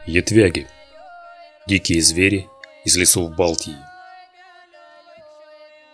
Ятвяги – дикие звери из лесов Балтии.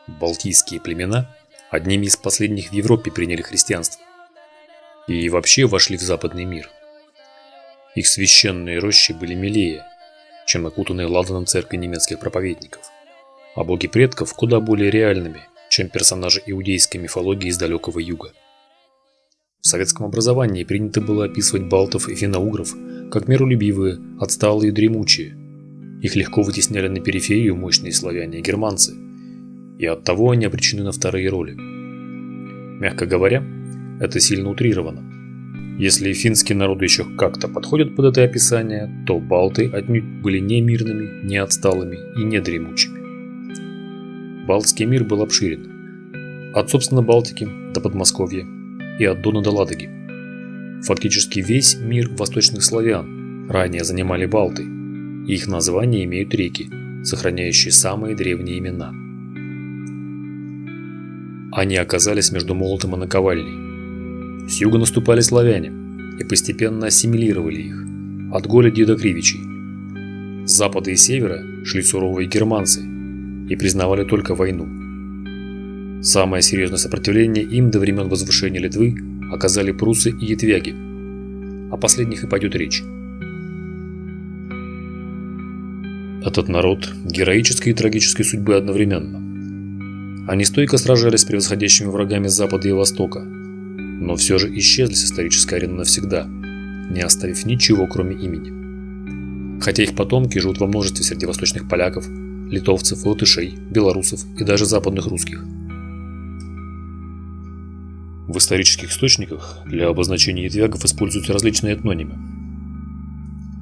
Балтийские племена одними из последних в Европе приняли христианство и вообще вошли в западный мир. Их священные рощи были милее, чем окутанные ладаном церкви немецких проповедников, а боги предков куда более реальными, чем персонажи иудейской мифологии из далекого юга. В советском образовании принято было описывать балтов и финно-угров как миролюбивые, отсталые и дремучие. Их легко вытесняли на периферию мощные славяне и германцы, и оттого они обречены на вторые роли. Мягко говоря, это сильно утрировано. Если финские народы еще как-то подходят под это описание, то балты отнюдь были не мирными, не отсталыми и не дремучими. Балтский мир был обширен. От, собственно, Балтики до Подмосковья и от Дона до Ладоги. Фактически весь мир восточных славян ранее занимали балты, и их названия имеют реки, сохраняющие самые древние имена. Они оказались между молотом и наковальней. С юга наступали славяне и постепенно ассимилировали их, от Голеди до Кривичей. С запада и севера шли суровые германцы и признавали только войну. Самое серьезное сопротивление им до времен возвышения Литвы оказали прусы и ятвяги. О последних и пойдет речь. Этот народ героической и трагической судьбы одновременно. Они стойко сражались с превосходящими врагами Запада и Востока, но все же исчезли с исторической арены навсегда, не оставив ничего, кроме имени. Хотя их потомки живут во множестве среди восточных поляков, литовцев, латышей, белорусов и даже западных русских. В исторических источниках для обозначения ятвягов используются различные этнонимы.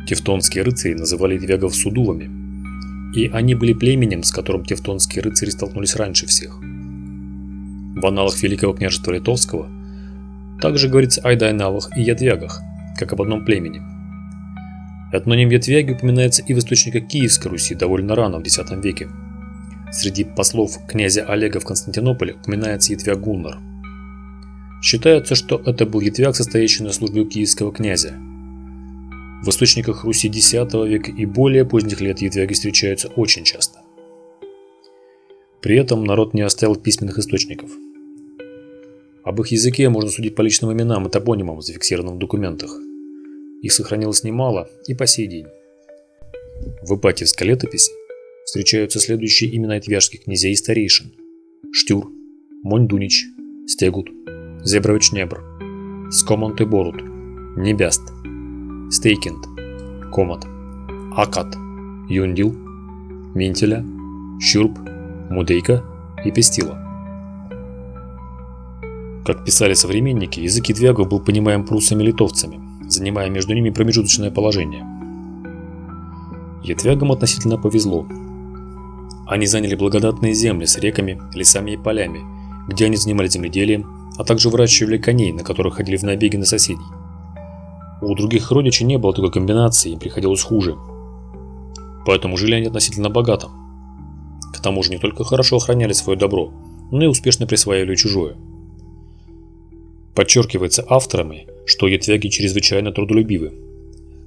Тевтонские рыцари называли ятвягов судувами, и они были племенем, с которым тевтонские рыцари столкнулись раньше всех. В аналах Великого княжества Литовского также говорится о айдайнавах и ятвягах, как об одном племени. Этноним ятвяги упоминается и в источниках Киевской Руси довольно рано, в X веке. Среди послов князя Олега в Константинополе упоминается ятвяг Гуннар. Считается, что это был ятвяг, состоящий на службе у киевского князя. В источниках Руси X века и более поздних лет ятвяги встречаются очень часто. При этом народ не оставил письменных источников. Об их языке можно судить по личным именам и топонимам, зафиксированным в документах. Их сохранилось немало и по сей день. В Ипатьевской летописи встречаются следующие имена ятвяжских князей и старейшин: Штюр, Монь-Дунич, Стегут, Зебрович-Небр, Скомонт-и-Борут, Небяст, Стейкинд, Комат, Акат, Юндил, Минтеля, Щурб, Мудейка и Пестила. Как писали современники, язык ятвягов был понимаем прусами и литовцами, занимая между ними промежуточное положение. Ятвягам относительно повезло. Они заняли благодатные земли с реками, лесами и полями, где они занимались земледелием, а также выращивали коней, на которых ходили в набеги на соседей. У других родичей не было такой комбинации, им приходилось хуже. Поэтому жили они относительно богато. К тому же не только хорошо охраняли свое добро, но и успешно присваивали чужое. Подчеркивается авторами, что ятвяги чрезвычайно трудолюбивы.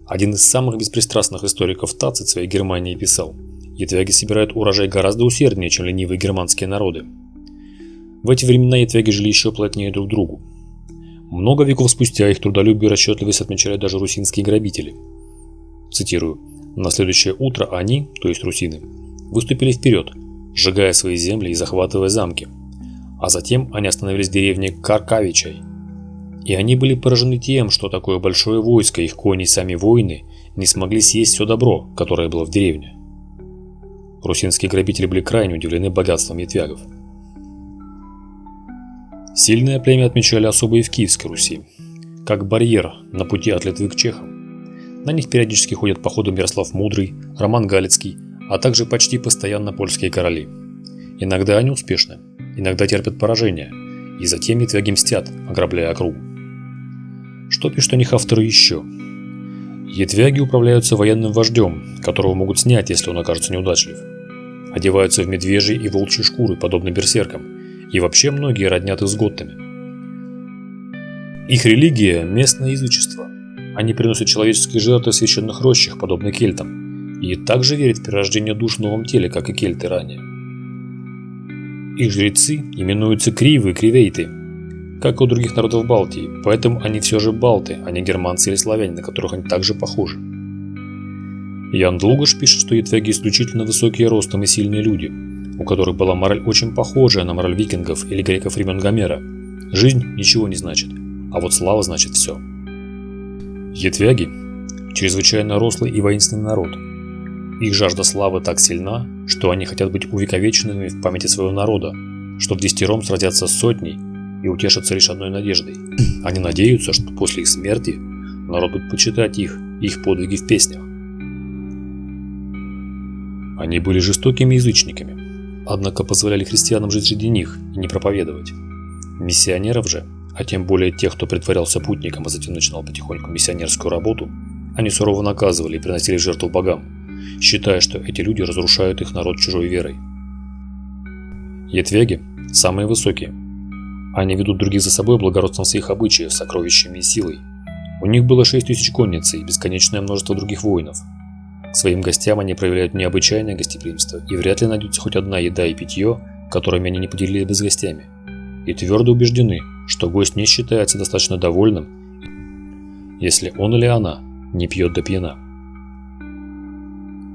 Один из самых беспристрастных историков Тацит в своей Германии писал: ятвяги собирают урожай гораздо усерднее, чем ленивые германские народы. В эти времена ятвяги жили еще плотнее друг к другу. Много веков спустя их трудолюбие и расчетливость отмечали даже русинские грабители. Цитирую: «На следующее утро они, то есть русины, выступили вперед, сжигая свои земли и захватывая замки. А затем они остановились в деревне Каркавичай. И они были поражены тем, что такое большое войско, их кони и сами воины не смогли съесть все добро, которое было в деревне». Русинские грабители были крайне удивлены богатством ятвягов. Сильное племя отмечали особо и в Киевской Руси, как барьер на пути от Литвы к чехам. На них периодически ходят походом Ярослав Мудрый, Роман Галицкий, а также почти постоянно польские короли. Иногда они успешны, иногда терпят поражение, и затем ятвяги мстят, ограбляя округу. Что пишут о них авторы еще? Ятвяги управляются военным вождем, которого могут снять, если он окажется неудачлив. Одеваются в медвежьи и волчьи шкуры, подобно берсеркам, и вообще многие роднят их с готтами. Их религия – местное язычество, Они приносят человеческие жертвы в священных рощах, подобно кельтам, и также верят в перерождение душ в новом теле, как и кельты ранее. Их жрецы именуются кривы и кривейты, как и у других народов Балтии, поэтому они все же балты, а не германцы или славяне, на которых они также похожи. Ян Длугаш пишет, что ятвяги исключительно высокие ростом и сильные люди, у которых была мораль очень похожая на мораль викингов или греков времен Гомера. Жизнь ничего не значит, а вот слава значит все. Ятвяги – чрезвычайно рослый и воинственный народ. Их жажда славы так сильна, что они хотят быть увековеченными в памяти своего народа, что вдесятером сразятся с сотней и утешатся лишь одной надеждой. Они надеются, что после их смерти народ будет почитать их и их подвиги в песнях. Они были жестокими язычниками, однако позволяли христианам жить среди них и не проповедовать. Миссионеров же, а тем более тех, кто притворялся путником, а затем начинал потихоньку миссионерскую работу, они сурово наказывали и приносили в жертву богам, считая, что эти люди разрушают их народ чужой верой. Ятвяги – самые высокие. Они ведут других за собой благородством своих обычаев, сокровищами и силой. У них было 6000 конницы и бесконечное множество других воинов. К своим гостям они проявляют необычайное гостеприимство, и вряд ли найдется хоть одна еда и питье, которыми они не поделились бы с гостями. И твердо убеждены, что гость не считается достаточно довольным, если он или она не пьет до пьяна.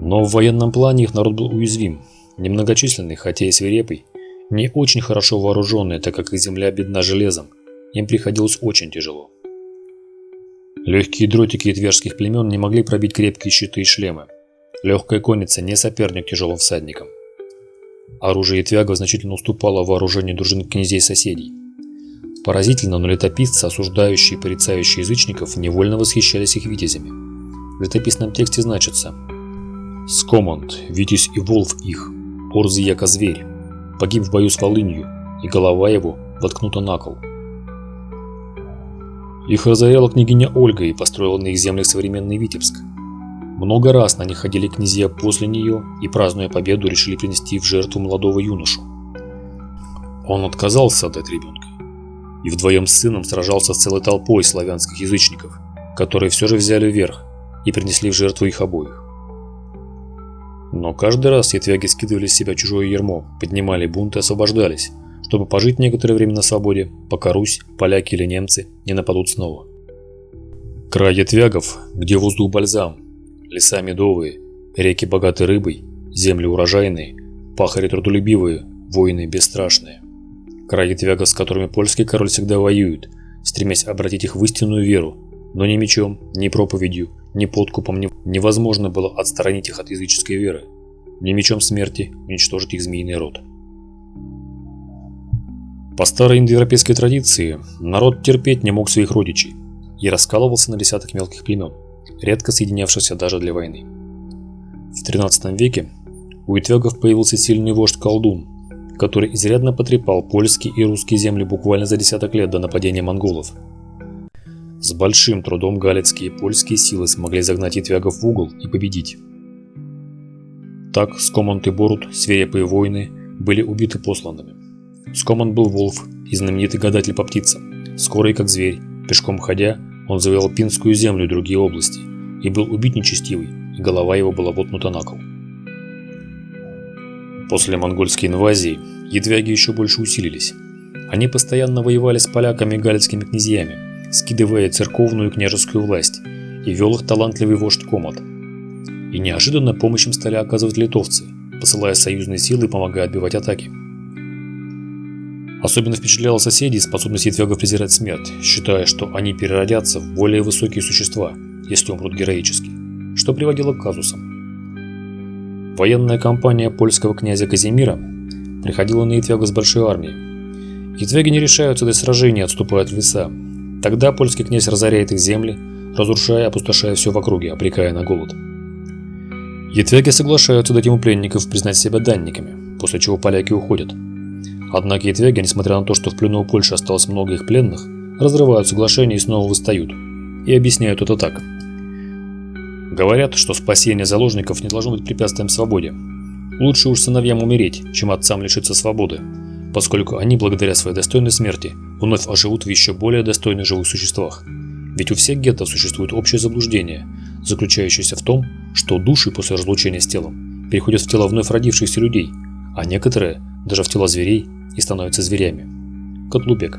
Но в военном плане их народ был уязвим, немногочисленный, хотя и свирепый, не очень хорошо вооруженный, так как их земля бедна железом, им приходилось очень тяжело. Легкие дротики ятвяжских племен не могли пробить крепкие щиты и шлемы. Легкая конница не соперник тяжелым всадникам. Оружие ятвягов значительно уступало вооружению дружин князей-соседей. Поразительно, но летописцы, осуждающие и порицающие язычников, невольно восхищались их витязями. В летописном тексте значится: «Скоманд, витязь и волв их, орзы яко зверь, погиб в бою с Волынью, и голова его воткнута на кол». Их разоряла княгиня Ольга и построила на их землях современный Витебск. Много раз на них ходили князья после нее и, празднуя победу, решили принести в жертву молодого юношу. Он отказался отдать ребенка и вдвоем с сыном сражался с целой толпой славянских язычников, которые все же взяли верх и принесли в жертву их обоих. Но каждый раз ятвяги скидывали с себя чужое ярмо, поднимали бунт и освобождались, чтобы пожить некоторое время на свободе, пока Русь, поляки или немцы не нападут снова. Край ятвягов, где воздух бальзам, леса медовые, реки богаты рыбой, земли урожайные, пахари трудолюбивые, воины бесстрашные. Край ятвягов, с которыми польский король всегда воюет, стремясь обратить их в истинную веру, но ни мечом, ни проповедью, ни подкупом невозможно было отстранить их от языческой веры, ни мечом смерти уничтожить их змеиный род. По старой индоевропейской традиции, народ терпеть не мог своих родичей и раскалывался на десяток мелких племен, редко соединявшихся даже для войны. В XIII веке у ятвягов появился сильный вождь-колдун, который изрядно потрепал польские и русские земли буквально за десяток лет до нападения монголов. С большим трудом галицкие и польские силы смогли загнать ятвягов в угол и победить. Так Скоманд и Борут, свирепые воины, были убиты посланными. Скоманд был волф и знаменитый гадатель по птицам. Скорый как зверь, пешком ходя, он завоевал Пинскую землю и другие области, и был убит нечестивый, и голова его была воткнута на кол. После монгольской инвазии ятвяги еще больше усилились. Они постоянно воевали с поляками и галицкими князьями, скидывая церковную и княжескую власть, и вел их талантливый вождь Комат. И неожиданно помощь им стали оказывать литовцы, посылая союзные силы и помогая отбивать атаки. Особенно впечатляла соседей способность ятвягов презирать смерть, считая, что они переродятся в более высокие существа, если умрут героически, что приводило к казусам. Военная кампания польского князя Казимира приходила на ятвягов с большой армией. Ятвяги не решаются до сражения и отступают в леса. Тогда польский князь разоряет их земли, разрушая и опустошая все в округе, обрекая на голод. Ятвяги соглашаются дать ему пленников признать себя данниками, после чего поляки уходят. Однако ятвяги, несмотря на то, что в плену у Польши осталось много их пленных, разрывают соглашение и снова восстают. И объясняют это так. Говорят, что спасение заложников не должно быть препятствием свободе. Лучше уж сыновьям умереть, чем отцам лишиться свободы, поскольку они, благодаря своей достойной смерти, вновь оживут в еще более достойных живых существах. Ведь у всех геттов существует общее заблуждение, заключающееся в том, что души после разлучения с телом переходят в тела вновь родившихся людей, а некоторые даже в тела зверей и становятся зверями. Котлубек.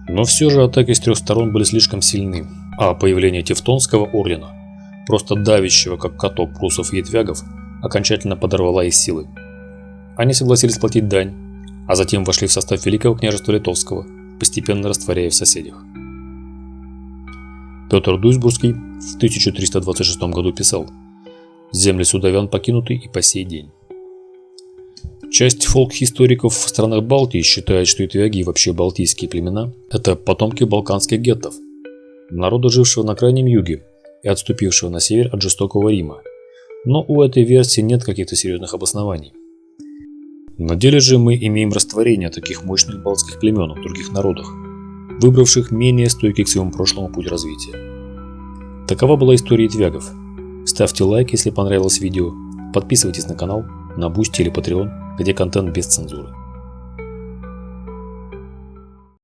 Но все же атаки с трех сторон были слишком сильны, а появление Тевтонского ордена, просто давящего как каток прусов и ятвягов, окончательно подорвало их силы. Они согласились платить дань, а затем вошли в состав Великого княжества Литовского, постепенно растворяя в соседях. Петр Дуйсбургский в 1326 году писал: «Земли судовян покинуты и по сей день». Часть фолк-историков в странах Балтии считает, что ятвяги и вообще балтийские племена – это потомки балканских геттов, народа, жившего на крайнем юге и отступившего на север от жестокого Рима. Но у этой версии нет каких-то серьезных обоснований. На деле же мы имеем растворение таких мощных балтских племен в других народах, выбравших менее стойкий к своему прошлому путь развития. Такова была история ятвягов. Ставьте лайк, если понравилось видео, подписывайтесь на канал, на Boosty или Patreon, где контент без цензуры.